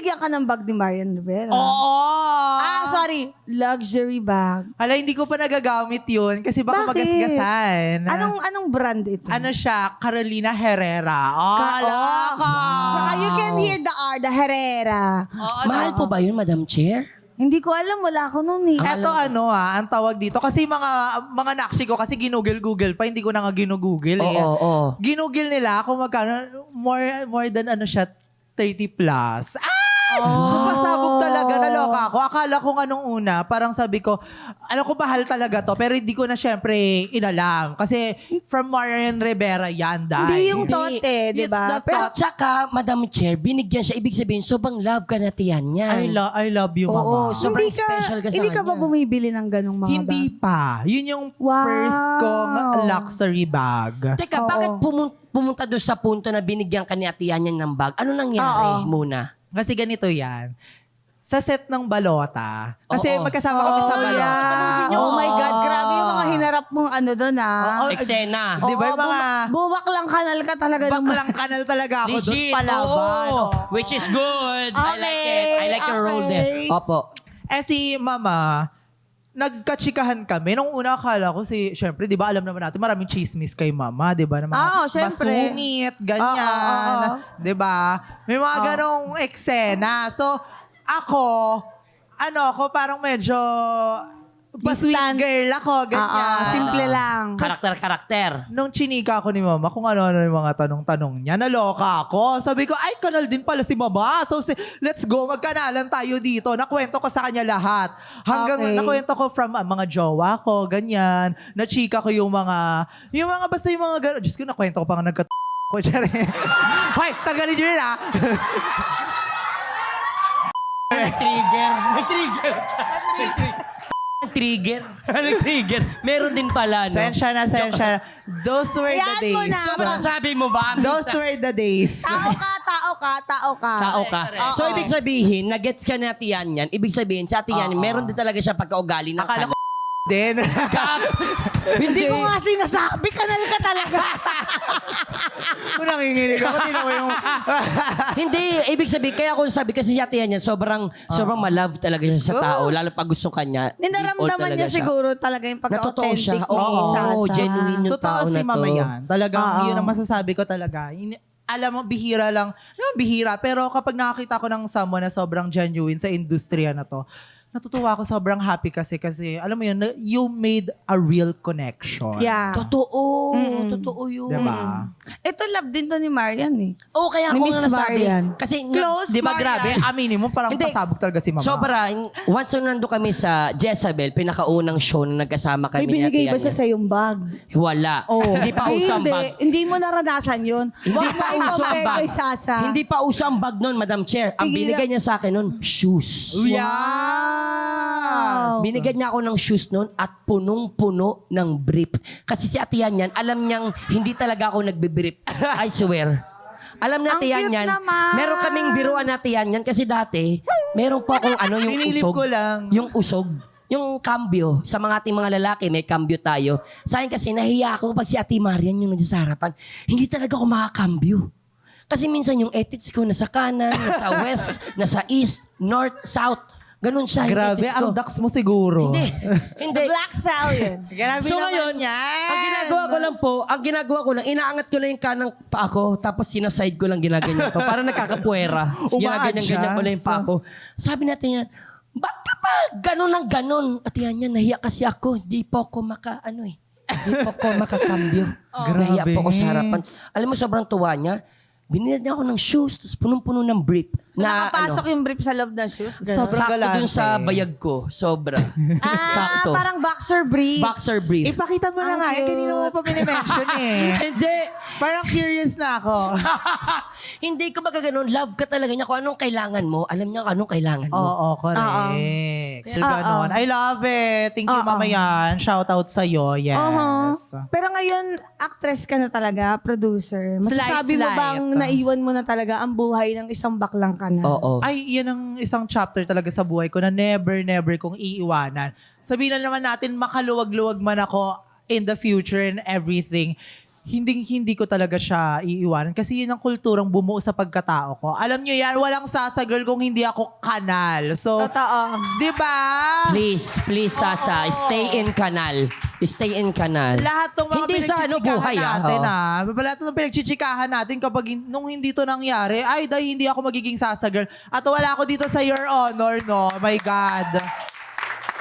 binigyan ka ng bag ni Marian Rivera? Oo! Sorry. Luxury bag. Hala, hindi ko pa nagagamit yun kasi baka Bakit? magasgasan. Anong brand ito? Ano siya? Carolina Herrera. Oh, ala ka! Saka you can hear the Herrera. Mahal po ba yun, Madam Chair? Hindi ko alam, wala ako nun eh. Eto ang tawag dito. Kasi mga nakshi ko, kasi ginugel-google pa, hindi ko na nga ginugoogle eh. Oo. Ginugel nila kung magkano, more than ano siya, 30 plus. So pasabog talaga, naloka ako. Akala ko nga nung una, parang sabi ko, alam ko mahal talaga to, pero hindi ko na syempre inalam. Kasi from Marian Rivera yan, Hindi yung Hindi. tote, di It's ba? the Pero At saka, Madam Chair, binigyan siya. Ibig sabihin, sobrang love ka na tiyan yan. I love you, Oo, mama. sobrang special ka sa hindi ka ba kanya. bumibili ng ganong mga Hindi bag? pa. Yun yung Wow. first kong luxury bag. Teka, Oo. bakit pumunta doon sa punto na binigyan ka ni Ate Yan ng bag? Ano nangyari Oo. muna? Kasi ganito yan. Sa set ng balota. Kasi Oo. magkasama kami sa balota. Yeah. Oh my God, grabe yung mga hinarap mong ano doon Oo. Eksena. Di ba yung mga Buwak lang kanal ka talaga. baklang kanal talaga ako doon Legit. palaban. Oo. Oo. Which is good. I like Okay, it. I like your role there. Opo. Si mama, nagkatsikahan kami. Nung una akala ko syempre, di ba alam naman natin, maraming chismis kay mama, di ba? Na mga Oo, syempre. masungit, ganyan. Oo. Di ba? May mga ganong eksena. So, ako parang medyo sweet Distant. girl ako, ganyan. Simple lang. Karakter. Nung chinika ko ni mama kung ano-ano yung mga tanong-tanong niya, naloka ako. Sabi ko, ay, kanal din pala si mama. So, let's go, magkanalan tayo dito. Nakwento ko sa kanya lahat. Hanggang Okay. nakwento ko from mga jowa ko, ganyan. Nachika ko yung mga basta yung mga gano'n. Diyos ko, nakwento ko pa nga nagkat ko. Hoy, tagalin nyo na. Nag-trigger. Meron din pala, no? Sensya na. Those were the Yan mo days. na. So, masasabi mo ba? Those were the days. Tao ka. Tao ka. So, ibig sabihin, nag-gets ka ni Ate Yan. Ibig sabihin, sa Ate Yan, meron din talaga siya pagkaugali ng Akala ko din. Hindi ko nga sinasabi, kanal ka talaga. Kung nanginginig ako, tinan mo yung... Hindi, ibig sabihin, kaya ako sabi, kasi si Ate Yan, sobrang ma-love talaga siya sa tao, lalo pag gusto kanya. Ninaramdaman niya siguro talaga yung Na totoo siya. pagka-authentic Oo, ni Sasa. genuine yung Totoo tao si na to. mama yan. Talagang Oo. yun ang masasabi ko talaga. Alam mo, bihira lang. Naman bihira, pero kapag nakakita ko ng someone na sobrang genuine sa industriya na to, natutuwa ako, sobrang happy kasi alam mo yun, you made a real connection. Yeah. Totoo. Totoo yun. Diba? Ito love din to ni Marian eh. Oo, kaya Ni ako Miss nga nasabi. Marian. Kasi, Close. Di ba Marian. grabe? Aminin mo, parang Hindi. pasabog talaga si mama. sobra. Once na nando kami sa Jezabel, pinakaunang show na nagkasama May kami ni Ate binigay ba Yan. siya sa yung bag? Wala. Hindi pa uso ang bag. Hindi mo naranasan yun. Hindi pa uso ang bag. Kay Sasa. Hindi pa uso ang bag nun, Madam Chair. Ang Tigilan. binigay niya sa akin nun, shoes. Yeah! Binigyan niya ako ng shoes noon at punong-puno ng brief. Kasi si Ate Yan, alam niyang hindi talaga ako nagbe-brief. I swear. Alam na Ang Ate Yan, cute naman. meron kaming biruan na Ate Yan kasi dati, meron pa akong yung Dinilip usog. ko lang. Yung usog. Yung cambio. Sa mga ating mga lalaki, may cambio tayo. Sa akin kasi, nahiya ako pag si Ate Marian yung nandiyan sa harapan. Hindi talaga ako makakambyo. Kasi minsan yung edits ko nasa kanan, nasa west, nasa east, north, south. Ganun siya yung Grabe, edits ko. ang dax mo siguro. Hindi. The Black Stallion. Grabe So naman ngayon, yan. ang ginagawa ko lang, inaangat ko lang yung kanang pa ako, tapos sinaside ko lang ginaganyan ko. Para nakakapuwera. Ginaganyan-ganyan ko lang yung pa ako. Sabi natin yan, ba't ka pa ganun ang ganun? At yan, nahiya kasi ako. Di po ako Di po ako makakambyo. Nahiya po ako sa harapan. Alam mo, sobrang tuwa niya. Binilad niya ako ng shoes, tapos punong-puno ng brief. Nakapasok yung brief sa loob ng shoes. Ganun. Sobrang sakto galante. dun sa bayag ko. Sobra. Sakto. Parang boxer brief. Boxer brief. Ipakita mo na Ang nga. cute. Kanina mo pa minimension eh. Hindi. Parang curious na ako. Hindi ko baga ganun. Love ka talaga niya kung anong kailangan mo. Alam niya kung anong kailangan mo. Oo, correct. So, ganon. I love it. Thank you, Mama Yan. Shout out sa'yo. Yes. Pero ngayon, actress ka na talaga, producer. Masasabi mo Slight. bang naiwan mo na talaga ang buhay ng isang baklang ka na? Oo. Ay, yan ang isang chapter talaga sa buhay ko na never kong iiwanan. Sabihin na naman natin, makaluwag-luwag man ako in the future and everything. hindi ko talaga siya iiwanan. Kasi yun ang kulturang bumuo sa pagkatao ko. Alam nyo yan, walang sasagirl kung hindi ako kanal. So, Totoo. di ba? Please, Sasa, stay in kanal. Stay in kanal. Lahat ng mga Hindi sa ano, buhay, natin, lahat ng pinagchichikahan natin kapag nung hindi to nangyari, ay, dahil hindi ako magiging sasagirl. At wala ako dito sa Your Honor, no? My God.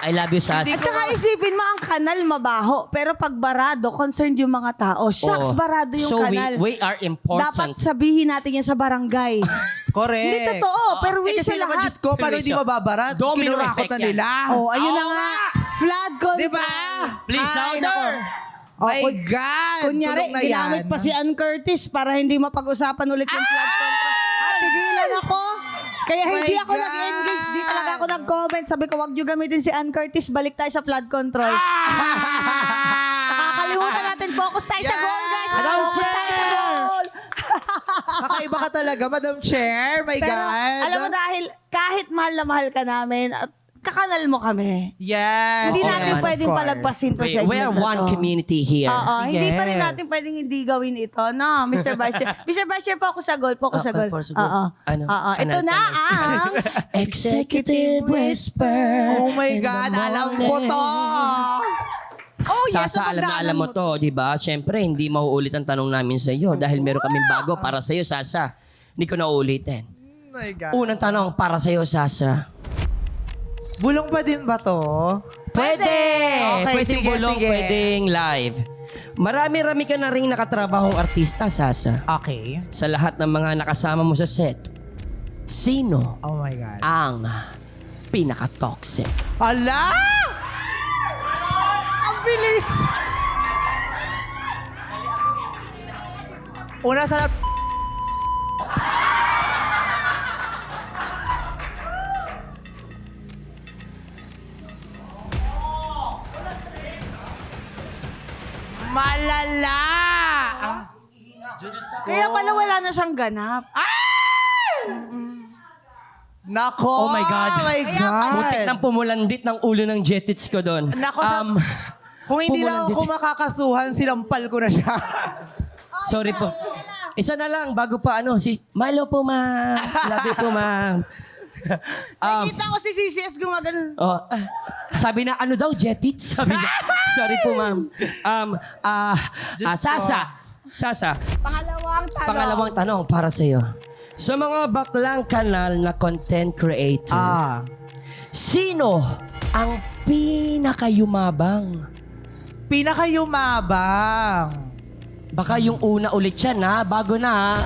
I love you, Sasa. At saka isipin mo, ang kanal mabaho. Pero pag barado, concerned yung mga tao. Shucks, Oo. barado yung So kanal. we are Dapat important. sabihin natin yan sa barangay. Correct. Hindi totoo, pero Eh, wish kasi sa naman, lahat. Diyos ko, paano hindi Perwisyo. mababara? Domino Kinurakot effect na yan. nila. Oh, ayun na nga. Flood control. Di ba? Please, Ay, louder. nako. My Oh, God! Kunyari, tulong na ginamit yan. pa si Ann Curtis para hindi mapag-usapan ulit yung flood control. Tigilan ako. Kaya hindi My ako God. nag-engage. Di talaga ako nag-comment. Sabi ko, wag nyo gamitin si Ann Curtis. Balik tayo sa flood control. Nakakalimutan natin. Focus tayo sa Yes. goal, guys. Madam Focus tayo sa Chair. goal. Kakaiba ka talaga, Madam Chair. My Pero, God. alam mo, dahil kahit mahal na mahal ka namin, at kakanal mo kami. Yes. Hindi Oo natin naman, pwedeng of course. palagpasin to segment We are na one to. community here. Oo, hindi pa rin Yes. natin pwedeng hindi gawin ito. No, Mr. Vice Chair. Mr. Vice Chair, focus sa goal. Focus sa goal. Focus sa goal. Oo. Ano? Oo. Ito Kanal, na kanal. ang Executive Whisper. Oh my in the God, alam ko to. morning. Oh, yes, Sasa, sa alam na pagdaanan alam mo to, di ba? Siyempre, hindi mauulit ang tanong namin sa iyo dahil meron kaming bago para sa iyo, Sasa. Hindi ko na uulitin. Oh my God. Unang tanong para sa iyo, Sasa. Bulong pa din ba to? Pwede! Okay, Pwedeng sige, bulong, sige. pwedeng live. Marami-rami ka na rin nakatrabahong artista, Sasa. Okay. Sa lahat ng mga nakasama mo sa set, sino Oh my God. ang pinaka-toxic? Ala! Ang bilis. Una sa lahat, malala! Kaya pala wala na siyang ganap. Nako! Oh my God. Oh my Kaya God! Butik ng pumulandit ng ulo ng jetits ko doon. Nako, kung hindi lang ako makakasuhan, sinampal ko na siya. Sorry po. Isa na lang, bago pa si Milo po, ma'am. Love you po, ma'am. Nakita ko si CCS gumagano. Sabi na, ano daw, jetits? Sabi na, sorry po, ma'am. Sasa, pangalawang tanong para sa'yo. Sa mga baklang kanal na content creator, sino ang pinakayumabang? Pinakayumabang. Baka yung una ulit siya na, bago na.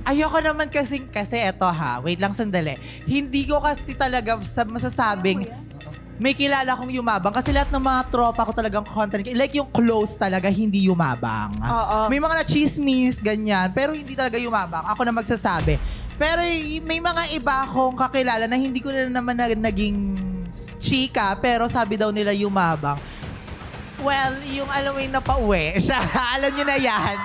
Ayoko naman kasi eto wait lang sandali. Hindi ko kasi talaga masasabing may kilala kong yumabang kasi lahat ng mga tropa ko talagang content, like yung close talaga, hindi yumabang. Oo. May mga na-chismis, ganyan, pero hindi talaga yumabang. Ako na magsasabi. Pero may mga iba akong kakilala na hindi ko na naman naging chika, pero sabi daw nila yumabang. Well, yung alam mo yung napauwi siya. Alam nyo na yan.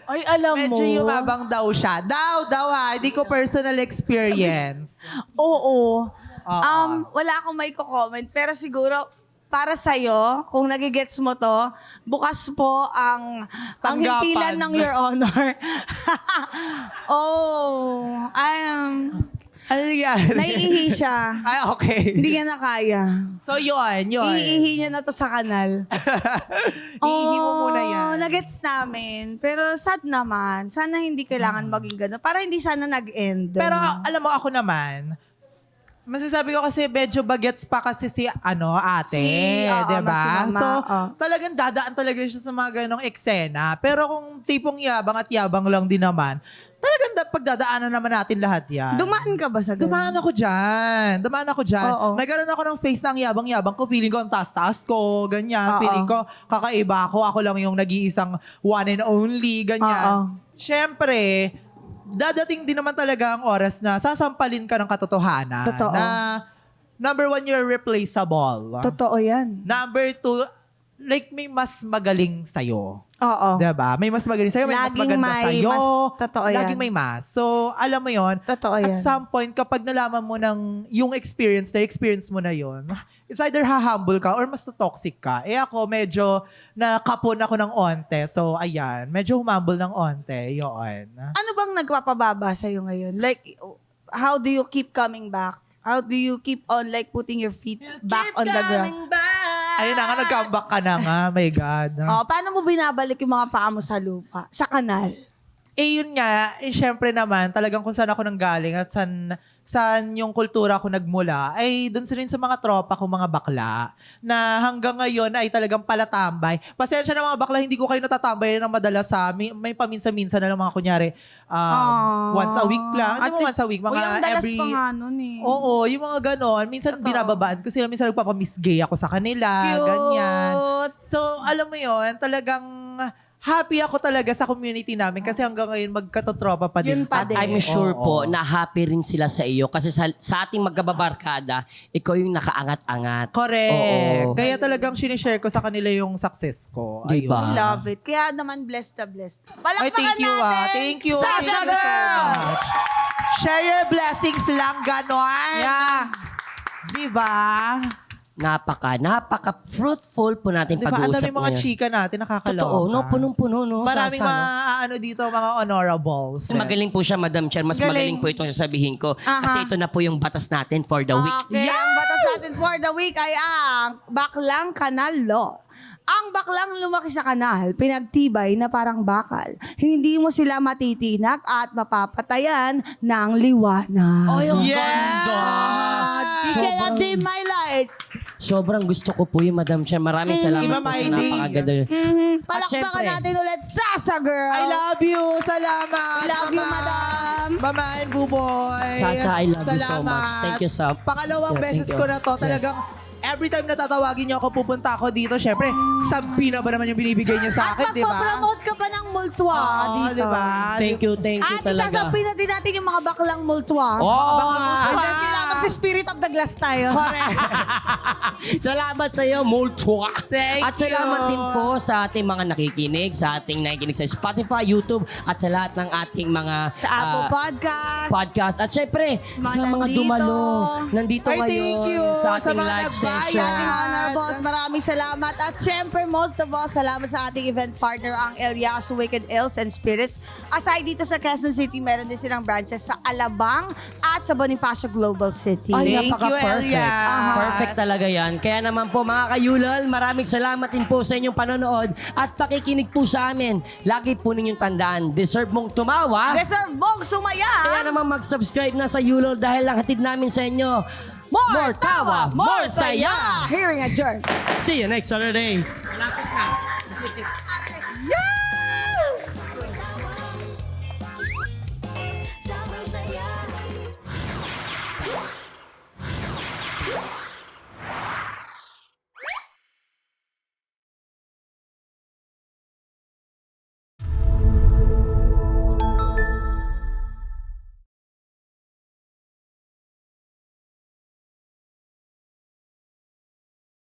Ay, alam mo. Medyo yumabang daw siya. Daw hindi ko personal experience. Oo. Oo. Wala akong may comment, pero siguro para sa'yo, kung nagigets mo to, bukas po ang Tanggapan. himpilan ng Your Honor. Ano nangyari? Naiihi siya. Ay, okay. Hindi niya na kaya. So, yun. Iihi niya na to sa kanal. Iihi mo muna yan. Nagets namin. Pero sad naman. Sana hindi kailangan maging gano'n. Para hindi sana nag-end. Pero, alam mo, ako naman, masasabi ko kasi medyo bagets pa kasi si ate, diba? si mama, So, talagang dadaan talaga siya sa mga ganong eksena. Pero kung tipong yabang at yabang lang din naman, talagang pagdadaanan naman natin lahat yan. Dumaan ka ba sa ganun? Dumaan ako dyan. Oo. Nagkaroon ako ng face ng yabang-yabang ko. Feeling ko ang taas-taas ko, ganyan. Oo. Feeling ko kakaiba ako. Ako lang yung nag-iisang one and only, ganyan. Oo. Siyempre, dadating din naman talaga ang oras na sasampalin ka ng katotohanan. Totoo. Na, number one, you're replaceable. Totoo yan. Number two, like may mas magaling sa'yo. Oo. Diba? May mas magaling sa'yo, may mas Laging maganda may sa'yo. mas- totoo yan. Laging may mas. So, alam mo yon. Totoo yan. At some point, kapag nalaman mo ng yung experience mo na yon, it's either ha-humble ka or mas toxic ka. Eh ako, medyo nakapon ako ng onte. So, ayan. Medyo humumble ng onte. Yun. Ano bang nagpapababa sa'yo ngayon? Like, how do you keep coming back? How do you keep on like putting your feet back on the ground? Ayun na nga, nag-comeback ka na nga. My God. Oh, paano mo binabalik yung mga paa mo sa lupa? Sa kanal? Eh yun nga, eh syempre naman, talagang kung saan ako nanggaling at saan yung kultura ko nagmula, ay dun rin sa mga tropa ko, mga bakla, na hanggang ngayon ay talagang palatambay. Pasensya na mga bakla, hindi ko kayo natatambay ng madalas sa may paminsan-minsan na lang mga kunyari, once a week lang. Hindi mo once a week, mga ang dalas every... pa nga nun eh. Oo, yung mga ganon. Minsan Totoo. binababaan ko sila, minsan nagpapamiss-gay ako sa kanila, ganyan. Cute. So, alam mo yon, talagang happy ako talaga sa community namin kasi hanggang ngayon magkatotropa pa din. Yun pa At din. I'm sure Oo. po na happy rin sila sa iyo kasi sa ating magkababarkada, ikaw yung nakaangat-angat. Correct. Oo. Kaya talagang sinishare ko sa kanila yung success ko. Diba? Ayun. Love it. Kaya naman blessed na blessed. Ay, Palakpakan thank you natin. Thank you. Sasa Thank you so girl! much. Share your blessings lang, ganon. Yeah. Diba? Napaka-fruitful po natin Diba? Ang pag-uusap dami mga ngayon. chika natin, nakakaloka. Totoo, no? Punong-puno, no? Maraming Sasa, no? mga dito, mga honorables. Magaling po siya, Madam Chair. Mas Galing. magaling po itong sasabihin ko. Aha. Kasi ito na po yung batas natin for the week. Okay, ang batas natin for the week ay ang Baklang Kanal Law. Ang baklang lumaki sa kanal, pinagtibay na parang bakal. Hindi mo sila matitinak at mapapatayan ng liwanag. Ay, ang Yes! ganda! You cannot dim my light. Sobrang gusto ko po yung Madam Chair. Maraming salamat Iba po sa Mighty. napakaganda. Palakpakan syempre, natin ulit, Sasa Girl. I love you. Salamat. Love you, Mama. madam. Mama and Buboy. Sasa, I love you so Salamat. much. Thank you, Sam. Pangalawang Yeah, beses thank you. ko na to. Yes. Talagang every time na tatawagin niyo ako, pupunta ako dito. Syempre, sabi na ba naman yung binibigay niyo sa At akin, di ba? magpo-promote ka pa ng multwa Oo, dito. di ba? Thank you At talaga. isasampin na din natin yung mga baklang multwa. Oh, Hanggang sila magsi-spirit of the glass tayo. Correct. Salamat sa iyo, Multua. Thank At salamat you. din po sa ating mga nakikinig, sa ating nakikinig sa Spotify, YouTube, at sa lahat ng ating mga Sa Apple Podcast. podcast. At syempre, Mga sa mga nandito. dumalo, nandito Ay, ngayon thank you sa sa ating mga live nagbayad. session. Ating honorables, maraming salamat. At syempre, most of all, salamat sa ating event partner, ang Elias Wicked Ales and Spirits. Aside dito sa Quezon City, meron din silang branches sa Alabang at sa Bonifacio Global City. Ay, Thank you, napaka-perfect. Elias. Perfect talaga yan. Kaya naman po mga kayulol, maraming salamat din po sa inyong panonood at pakikinig po sa amin. Lagi po ninyong tandaan, deserve mong tumawa. Deserve mong sumaya. Kaya naman mag-subscribe na sa Yulol dahil lang hatid namin sa inyo More tawa, more saya. saya. Hearing adjourned. See you next Saturday. Malapit na.